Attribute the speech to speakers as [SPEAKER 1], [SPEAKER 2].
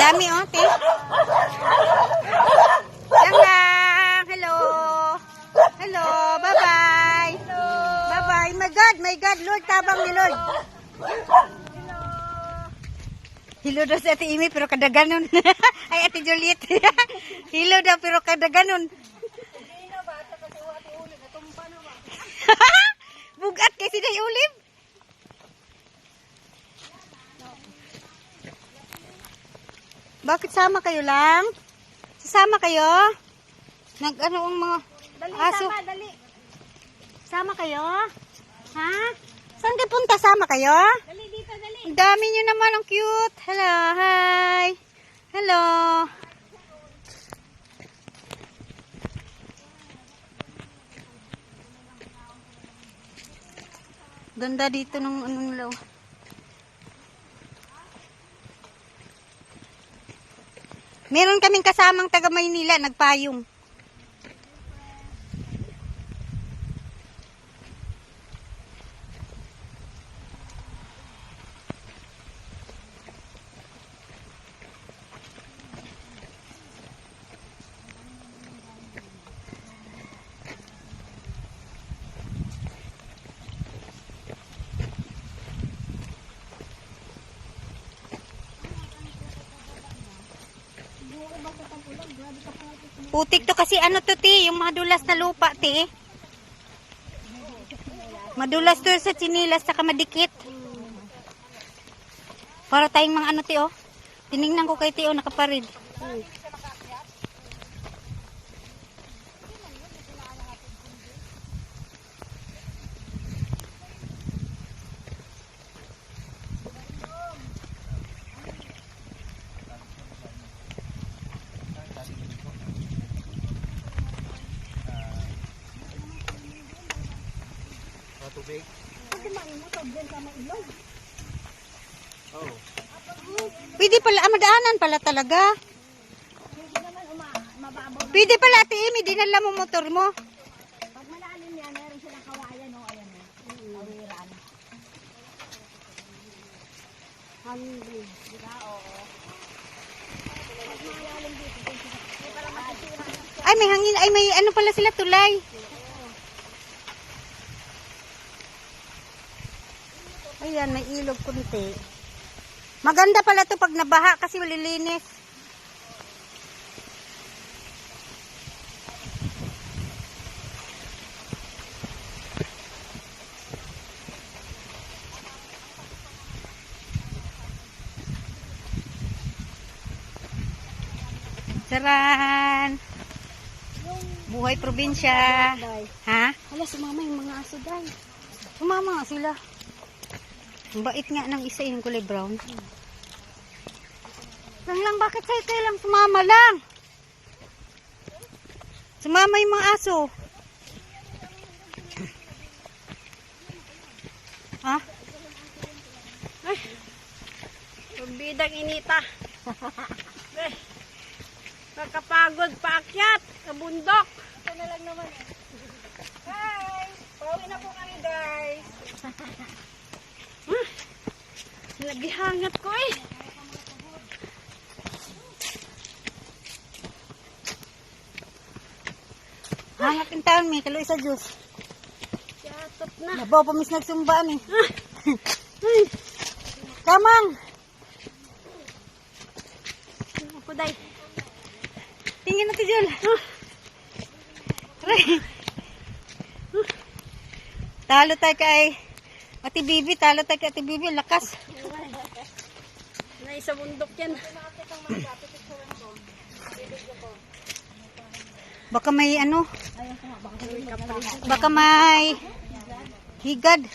[SPEAKER 1] Dami oh, te. Lang lang. Hello. Hello. Bye-bye. Bye-bye. My God, Lord, tabang ni Lord. Hello daw sa Ate Imi, pero kadaganon. Ay, Ate Juliet. Hello daw, pero kadaganon. Bugat kasi na ulim. Bakit sama kayo lang? Sasama kayo? Nag-ano ang mga aso?
[SPEAKER 2] Dali.
[SPEAKER 1] Sama kayo? Ha? Saan kayo punta? Sama kayo?
[SPEAKER 2] Dali dito, dali.
[SPEAKER 1] Ang dami nyo naman. Ang cute. Hello. Hi. Hello. Ganda dito ng anong law. Meron kaming kasamang taga Maynila, nagpayong. Putik to kasi ano to ti, yung madulas na lupa ti. Madulas to sa chinilas saka madikit. Para tayong mga ano ti oh. Tiningnan ko kay ti oh nakaparid.
[SPEAKER 3] Tubig. Oh.
[SPEAKER 1] Pwede pala, madaanan pala talaga. Pwede pala ate Amy, dinala mo motor mo.
[SPEAKER 2] Pag malalim yan, meron silang kawayan, oh, ayan, oh. Awiran. Hangin. Diba, oo. Pag malalim dito, hindi pala masisira.
[SPEAKER 1] Ay may hangin, ay may ano pala sila tulay. Ayan, may ilog kunti. Maganda pala to pag nabaha kasi malilinis. Saran! Buhay probinsya. Ha?
[SPEAKER 2] Hala, sumama yung mga aso, day.
[SPEAKER 1] Sumama nga sila. Ang bait nga ng isa yung kulay brown. Lang, bakit kayo lang sumama lang? Sumama yung mga aso. Ha?
[SPEAKER 2] Ay, bidang inita. Ay, nakapagod paakyat sa bundok. Ito na lang naman. Hi! Pauwi na po kami, guys. Nagihangat ko eh.
[SPEAKER 1] Hangat yung taon may kaloy sa Diyos.
[SPEAKER 2] Yatot na.
[SPEAKER 1] Nabaw pamis nagsumba ni. Kamang!
[SPEAKER 2] Ako, day.
[SPEAKER 1] Tingin natin Jul. Talo tayo kay Ate Bibi. Talo tayo kay Ate Bibi. Lakas.
[SPEAKER 2] Na isa bundok yan.
[SPEAKER 1] Baka may ano. Baka may higad.